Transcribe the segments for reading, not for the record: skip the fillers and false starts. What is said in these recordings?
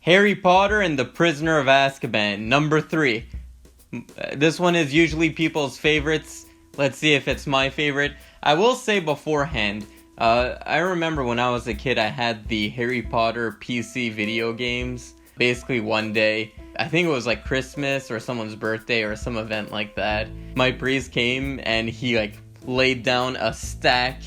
Harry Potter and the Prisoner of Azkaban, number 3. This one is usually people's favorites. Let's see if it's my favorite. I will say beforehand, I remember when I was a kid, I had the Harry Potter PC video games. Basically one day, I think it was like Christmas or someone's birthday or some event like that. My priest came and he laid down a stack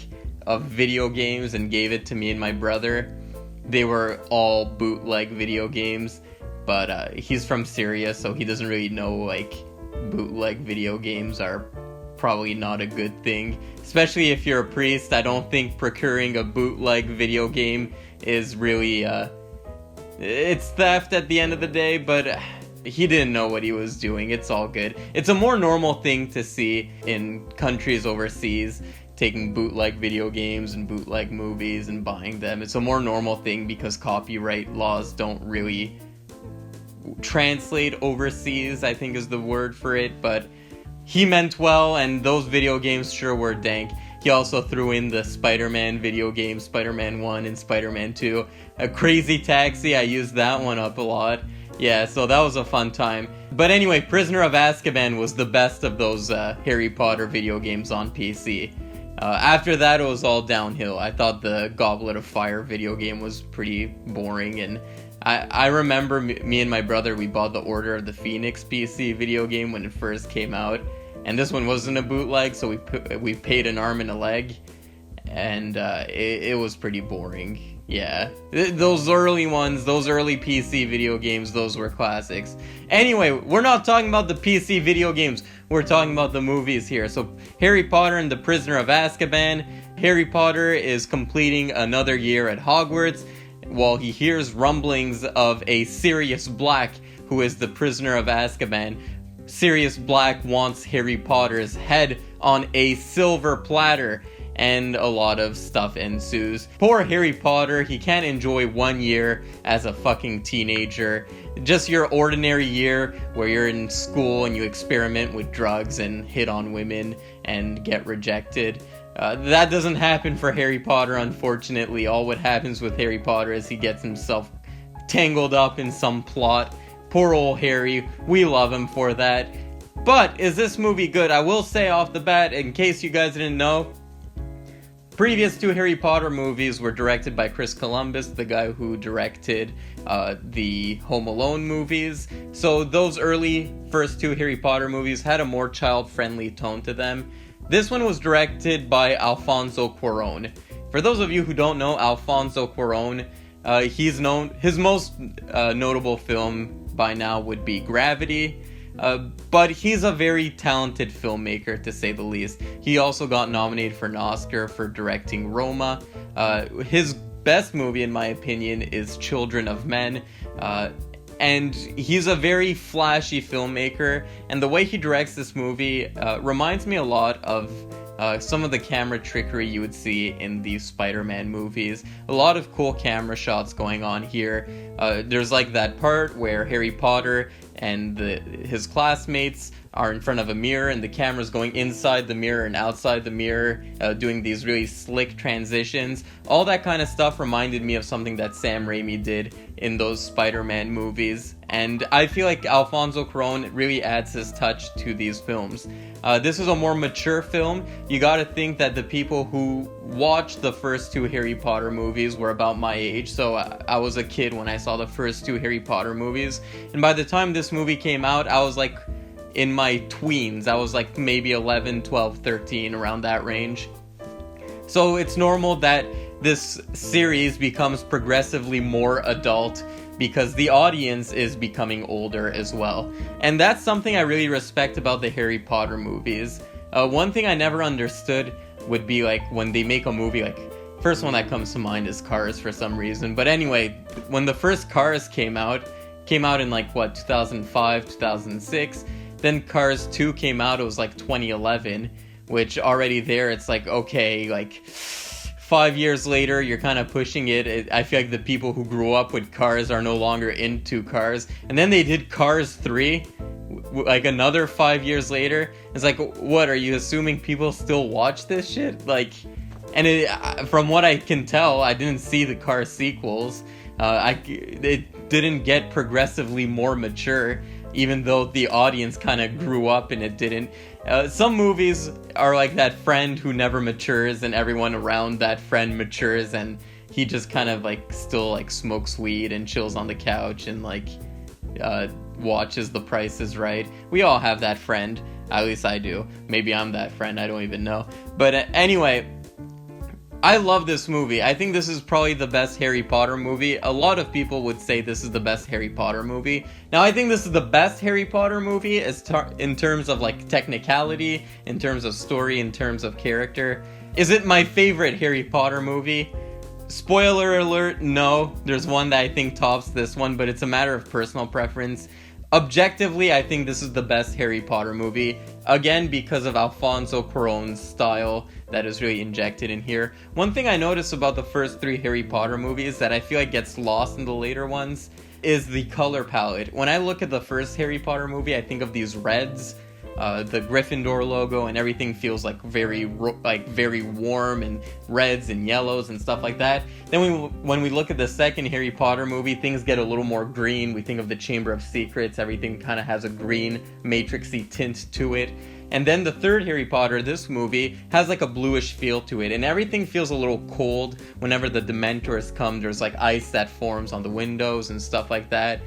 of video games and gave it to me and my brother. They were all bootleg video games, but he's from Syria, so he doesn't really know bootleg video games are probably not a good thing. Especially if you're a priest, I don't think procuring a bootleg video game is really, it's theft at the end of the day, but he didn't know what he was doing. It's all good. It's a more normal thing to see in countries overseas, taking bootleg video games and bootleg movies and buying them. It's a more normal thing because copyright laws don't really translate overseas, I think is the word for it, but he meant well, and those video games sure were dank. He also threw in the Spider-Man video game, Spider-Man 1 and Spider-Man 2. A Crazy Taxi, I used that one up a lot. Yeah, so that was a fun time. But anyway, Prisoner of Azkaban was the best of those Harry Potter video games on PC. After that, it was all downhill. I thought the Goblet of Fire video game was pretty boring, and I remember me and my brother, we bought the Order of the Phoenix PC video game when it first came out, and this one wasn't a bootleg, so we paid an arm and a leg, and it was pretty boring. Yeah, those early ones, those early PC video games, those were classics. Anyway, we're not talking about the PC video games, we're talking about the movies here. So, Harry Potter and the Prisoner of Azkaban. Harry Potter is completing another year at Hogwarts while he hears rumblings of a Sirius Black, who is the Prisoner of Azkaban. Sirius Black wants Harry Potter's head on a silver platter, and a lot of stuff ensues. Poor Harry Potter, he can't enjoy 1 year as a fucking teenager. Just your ordinary year where you're in school and you experiment with drugs and hit on women and get rejected. That doesn't happen for Harry Potter, unfortunately. All what happens with Harry Potter is he gets himself tangled up in some plot. Poor old Harry, we love him for that. But is this movie good? I will say off the bat, in case you guys didn't know, previous 2 Harry Potter movies were directed by Chris Columbus, the guy who directed the Home Alone movies. So those early first 2 Harry Potter movies had a more child-friendly tone to them. This one was directed by Alfonso Cuaron. For those of you who don't know Alfonso Cuaron, he's known, his most notable film by now would be Gravity. But he's a very talented filmmaker, to say the least. He also got nominated for an Oscar for directing Roma. His best movie, in my opinion, is Children of Men. And he's a very flashy filmmaker, and the way he directs this movie reminds me a lot of some of the camera trickery you would see in the Spider-Man movies. A lot of cool camera shots going on here. There's that part where Harry Potter and his classmates are in front of a mirror, and the camera's going inside the mirror and outside the mirror, doing these really slick transitions. All that kind of stuff reminded me of something that Sam Raimi did in those Spider-Man movies, and I feel like Alfonso Cuarón really adds his touch to these films. This is a more mature film. You gotta think that the people who watched the first 2 Harry Potter movies were about my age, so I was a kid when I saw the first 2 Harry Potter movies, and by the time this movie came out, I was in my tweens. I was maybe 11, 12, 13, around that range. So it's normal that this series becomes progressively more adult because the audience is becoming older as well. And that's something I really respect about the Harry Potter movies. One thing I never understood would be when they make a movie, first one that comes to mind is Cars for some reason. But anyway, when the first Cars came out in 2005, 2006, then Cars 2 came out, it was 2011, which already there it's okay, 5 years later, you're kind of pushing it. I feel like the people who grew up with Cars are no longer into Cars. And then they did Cars 3, another 5 years later. It's what, are you assuming people still watch this shit? And from what I can tell, I didn't see the Cars sequels. didn't get progressively more mature, even though the audience kind of grew up and it didn't. Some movies are like that friend who never matures, and everyone around that friend matures, and he just kind of like still like smokes weed and chills on the couch and like watches The Price is Right. We all have that friend. At least I do. Maybe I'm that friend. I don't even know. But anyway, I love this movie. I think this is probably the best Harry Potter movie. A lot of people would say this is the best Harry Potter movie. Now, I think this is the best Harry Potter movie in terms of like technicality, in terms of story, in terms of character. Is it my favorite Harry Potter movie? Spoiler alert, no. There's one that I think tops this one, but it's a matter of personal preference. Objectively, I think this is the best Harry Potter movie. Again, because of Alfonso Cuarón's style that is really injected in here. One thing I noticed about the first 3 Harry Potter movies that I feel like gets lost in the later ones is the color palette. When I look at the first Harry Potter movie, I think of these reds, the Gryffindor logo, and everything feels like very warm, and reds and yellows and stuff like that. Then when we look at the second Harry Potter movie, things get a little more green. We think of the Chamber of Secrets. Everything kind of has a green, matrixy tint to it. And then the third Harry Potter, this movie, has like a bluish feel to it, and everything feels a little cold. Whenever the Dementors come, there's like ice that forms on the windows and stuff like that.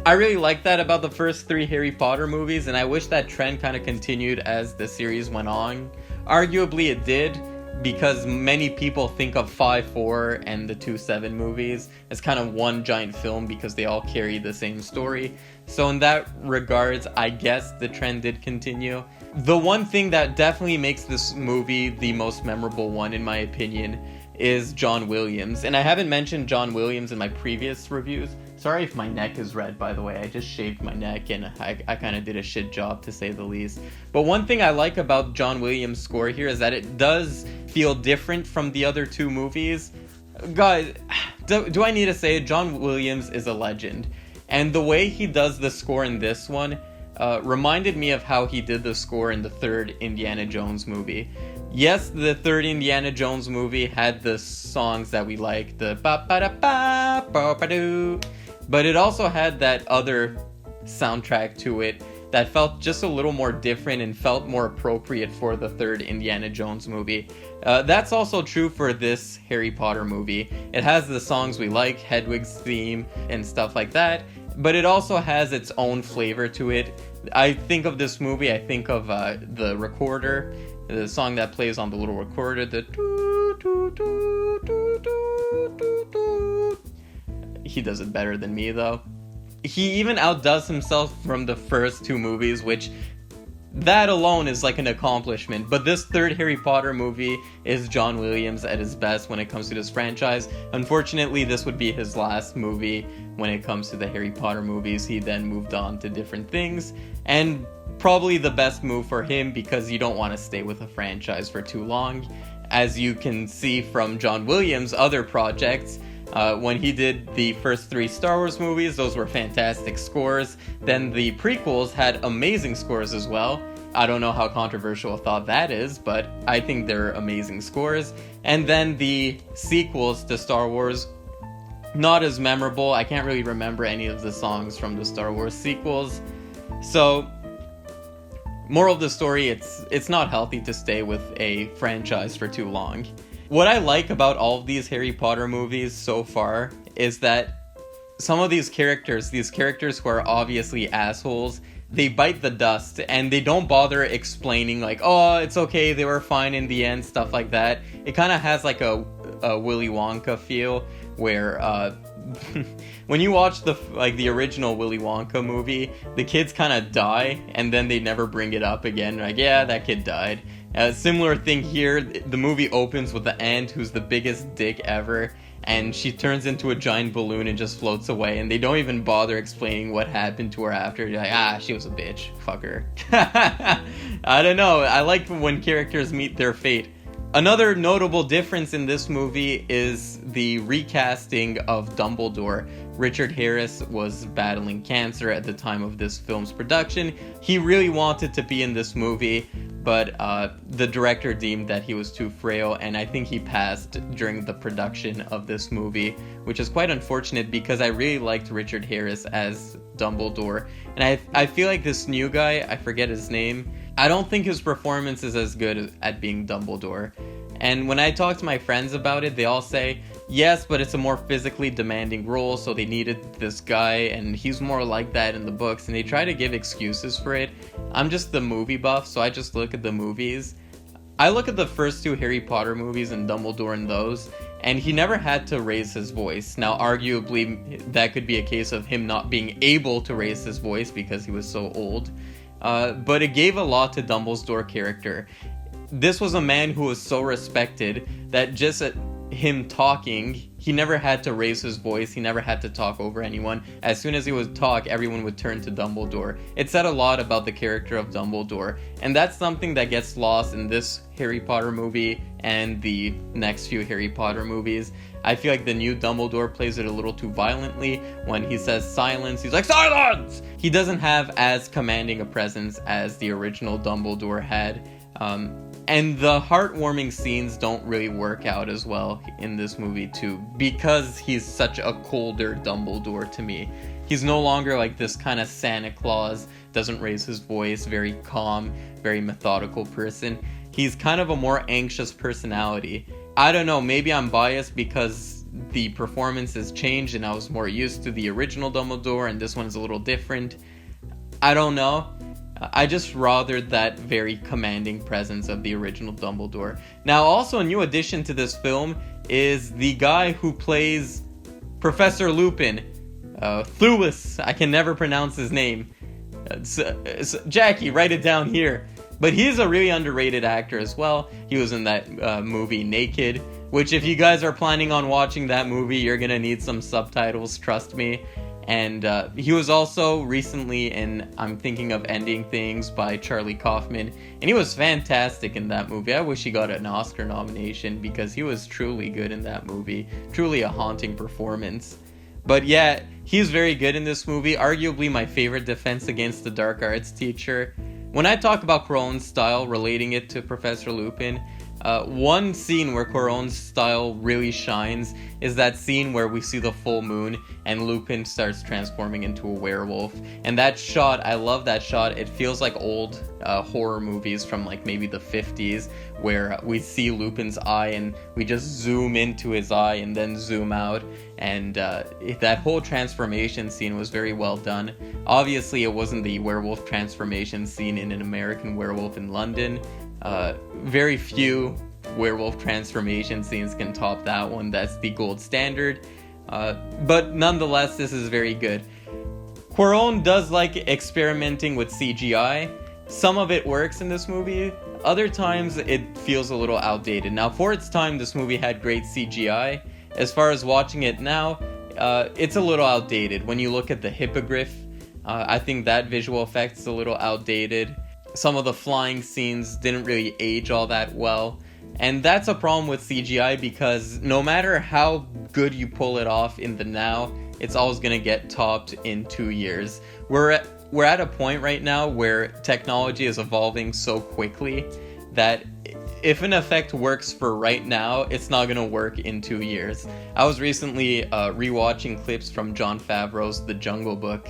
I really like that about the first 3 Harry Potter movies, and I wish that trend kind of continued as the series went on. Arguably it did, because many people think of 5-4 and the 2-7 movies as kind of one giant film because they all carry the same story. So in that regards, I guess the trend did continue. The one thing that definitely makes this movie the most memorable one, in my opinion, is John Williams. And I haven't mentioned John Williams in my previous reviews. Sorry if my neck is red, by the way. I just shaved my neck and I kind of did a shit job, to say the least. But one thing I like about John Williams' score here is that it does feel different from the other 2 movies. Guys, do I need to say it? John Williams is a legend. And the way he does the score in this one reminded me of how he did the score in the 3rd Indiana Jones movie. Yes, the 3rd Indiana Jones movie had the songs that we like, the ba-ba-da-ba-ba-ba-doo, but it also had that other soundtrack to it that felt just a little more different and felt more appropriate for the 3rd Indiana Jones movie. That's also true for this Harry Potter movie. It has the songs we like, Hedwig's theme, and stuff like that, but it also has its own flavor to it. I think of this movie, I think of the recorder, the song that plays on the little recorder, the doo, doo, doo, doo, doo, doo, doo. He does it better than me, though. He even outdoes himself from the first 2 movies, which that alone is like an accomplishment. But this 3rd Harry Potter movie is John Williams at his best when it comes to this franchise. Unfortunately, this would be his last movie when it comes to the Harry Potter movies. He then moved on to different things, and probably the best move for him, because you don't want to stay with a franchise for too long. As you can see from John Williams' other projects, when he did the first 3 Star Wars movies, those were fantastic scores. Then the prequels had amazing scores as well. I don't know how controversial a thought that is, but I think they're amazing scores. And then the sequels to Star Wars, not as memorable. I can't really remember any of the songs from the Star Wars sequels. So, moral of the story, it's not healthy to stay with a franchise for too long. What I like about all of these Harry Potter movies so far is that some of these characters who are obviously assholes, they bite the dust and they don't bother explaining like, oh, it's okay, they were fine in the end, stuff like that. It kind of has like a Willy Wonka feel where when you watch the original Willy Wonka movie, the kids kind of die and then they never bring it up again. Like, yeah, that kid died. Similar thing here. The movie opens with the aunt who's the biggest dick ever, and she turns into a giant balloon and just floats away, and they don't even bother explaining what happened to her after. They're like, she was a bitch, fuck her. I don't know, I like when characters meet their fate. Another notable difference in this movie is the recasting of Dumbledore. Richard Harris was battling cancer at the time of this film's production. He really wanted to be in this movie, but the director deemed that he was too frail, and I think he passed during the production of this movie, which is quite unfortunate because I really liked Richard Harris as Dumbledore. And I feel like this new guy, I forget his name, I don't think his performance is as good at being Dumbledore. And when I talk to my friends about it, they all say, yes, but it's a more physically demanding role, so they needed this guy, and he's more like that in the books, and they try to give excuses for it. I'm just the movie buff, so I just look at the movies. I look at the first 2 Harry Potter movies and Dumbledore in those, and he never had to raise his voice. Now, arguably, that could be a case of him not being able to raise his voice because he was so old. But it gave a lot to Dumbledore's character. This was a man who was so respected that just at him talking, he never had to raise his voice, he never had to talk over anyone. As soon as he would talk, everyone would turn to Dumbledore. It said a lot about the character of Dumbledore, and that's something that gets lost in this Harry Potter movie and the next few Harry Potter movies. I feel like the new Dumbledore plays it a little too violently. When he says silence, he's like, silence! He doesn't have as commanding a presence as the original Dumbledore had. And the heartwarming scenes don't really work out as well in this movie too, because he's such a colder Dumbledore to me. He's no longer like this kind of Santa Claus, doesn't raise his voice, very calm, very methodical person. He's kind of a more anxious personality. I don't know, maybe I'm biased because the performance has changed and I was more used to the original Dumbledore and this one's a little different. I don't know. I just rathered that very commanding presence of the original Dumbledore. Now, also a new addition to this film is the guy who plays Professor Lupin. Thuis, I can never pronounce his name. Jacky, write it down here. But he's a really underrated actor as well. He was in that movie Naked, which if you guys are planning on watching that movie, you're gonna need some subtitles, trust me. And he was also recently in I'm Thinking of Ending Things by Charlie Kaufman, and he was fantastic in that movie. I wish he got an Oscar nomination because he was truly good in that movie. Truly a haunting performance. But yeah, he's very good in this movie. Arguably my favorite Defense Against the Dark Arts teacher. When I talk about Cuarón's style, relating it to Professor Lupin, one scene where Cuarón's style really shines is that scene where we see the full moon and Lupin starts transforming into a werewolf. And that shot, I love that shot. It feels like old horror movies from like maybe the 50s where we see Lupin's eye and we just zoom into his eye and then zoom out. And that whole transformation scene was very well done. Obviously, it wasn't the werewolf transformation scene in An American Werewolf in London. Very few werewolf transformation scenes can top that one. That's the gold standard. But nonetheless, this is very good. Cuarón does like experimenting with CGI. Some of it works in this movie. Other times it feels a little outdated. Now, for its time, this movie had great CGI. As far as watching it now, it's a little outdated. When you look at the hippogriff, I think that visual effect's a little outdated. Some of the flying scenes didn't really age all that well. And that's a problem with CGI because no matter how good you pull it off in the now, it's always going to get topped in 2 years. We're at a point right now where technology is evolving so quickly that if an effect works for right now, it's not going to work in 2 years. I was recently rewatching clips from Jon Favreau's The Jungle Book.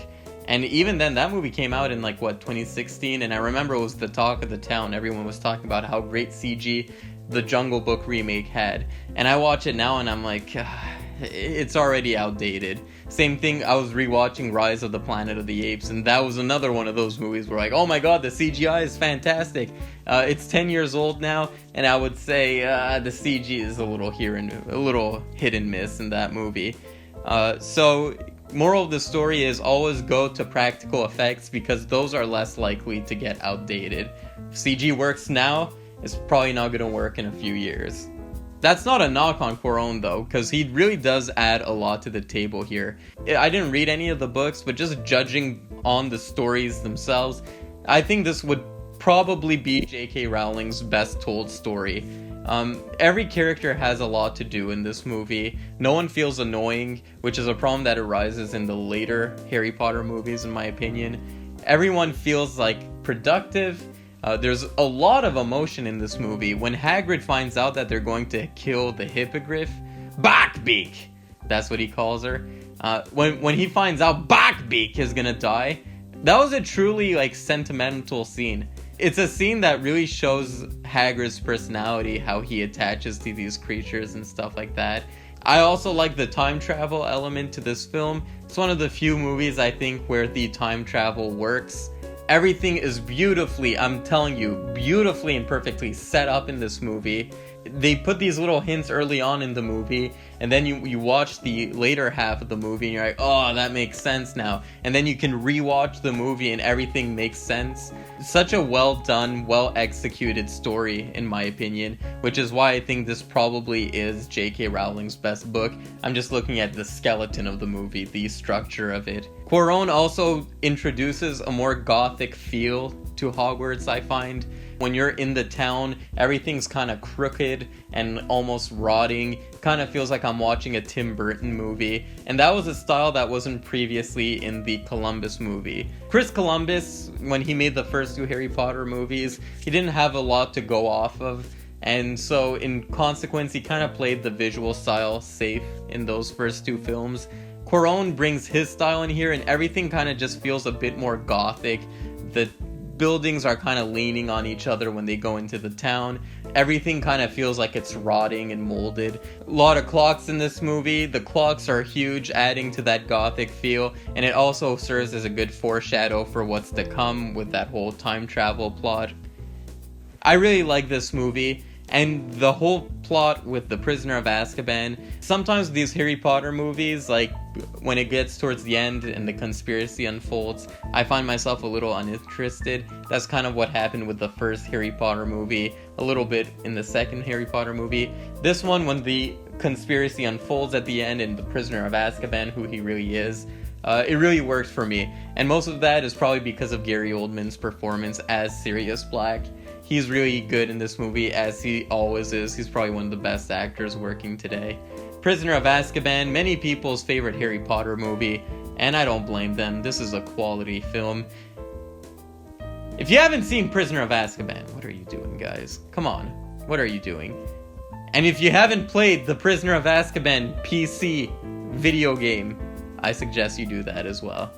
And even then, that movie came out in 2016, and I remember it was the talk of the town. Everyone was talking about how great CG the Jungle Book remake had. And I watch it now and I'm like, it's already outdated. Same thing, I was rewatching Rise of the Planet of the Apes, and that was another one of those movies where oh my god, the CGI is fantastic. It's 10 years old now, and I would say the CG is a little hit and miss in that movie. So moral of the story is always go to practical effects because those are less likely to get outdated. If CG works now, it's probably not going to work in a few years. That's not a knock on Cuarón though, because he really does add a lot to the table here. I didn't read any of the books, but just judging on the stories themselves, I think this would probably be J.K. Rowling's best told story. Every character has a lot to do in this movie. No one feels annoying, which is a problem that arises in the later Harry Potter movies, in my opinion. Everyone feels like productive. There's a lot of emotion in this movie. When Hagrid finds out that they're going to kill the Hippogriff, Backbeak, that's what he calls her. When he finds out Backbeak is gonna die, that was a truly like sentimental scene. It's a scene that really shows Hagrid's personality, how he attaches to these creatures and stuff like that. I also like the time travel element to this film. It's one of the few movies I think where the time travel works. Everything is beautifully, I'm telling you, beautifully and perfectly set up in this movie. They put these little hints early on in the movie, and then you watch the later half of the movie and you're like, oh, that makes sense now. And then you can rewatch the movie and everything makes sense. Such a well done, well executed story, in my opinion, which is why I think this probably is J.K. Rowling's best book. I'm just looking at the skeleton of the movie, the structure of it. Cuarón also introduces a more Gothic feel to Hogwarts, I find. When you're in the town, everything's kind of crooked and almost rotting. Kind of feels like I'm watching a Tim Burton movie. And that was a style that wasn't previously in the Columbus movie. Chris Columbus, when he made the first two Harry Potter movies, he didn't have a lot to go off of. And so in consequence, he kind of played the visual style safe in those first two films. Cuarón brings his style in here and everything kind of just feels a bit more gothic. The buildings are kind of leaning on each other when they go into the town. Everything kind of feels like it's rotting and molded. A lot of clocks in this movie. The clocks are huge, adding to that Gothic feel, and it also serves as a good foreshadow for what's to come with that whole time travel plot. I really like this movie. And the whole plot with the Prisoner of Azkaban, sometimes these Harry Potter movies, like when it gets towards the end and the conspiracy unfolds, I find myself a little uninterested. That's kind of what happened with the first Harry Potter movie, a little bit in the second Harry Potter movie. This one, when the conspiracy unfolds at the end and the Prisoner of Azkaban, who he really is, it really worked for me. And most of that is probably because of Gary Oldman's performance as Sirius Black. He's really good in this movie, as he always is. He's probably one of the best actors working today. Prisoner of Azkaban, many people's favorite Harry Potter movie, and I don't blame them. This is a quality film. If you haven't seen Prisoner of Azkaban, what are you doing, guys? Come on, what are you doing? And if you haven't played the Prisoner of Azkaban PC video game, I suggest you do that as well.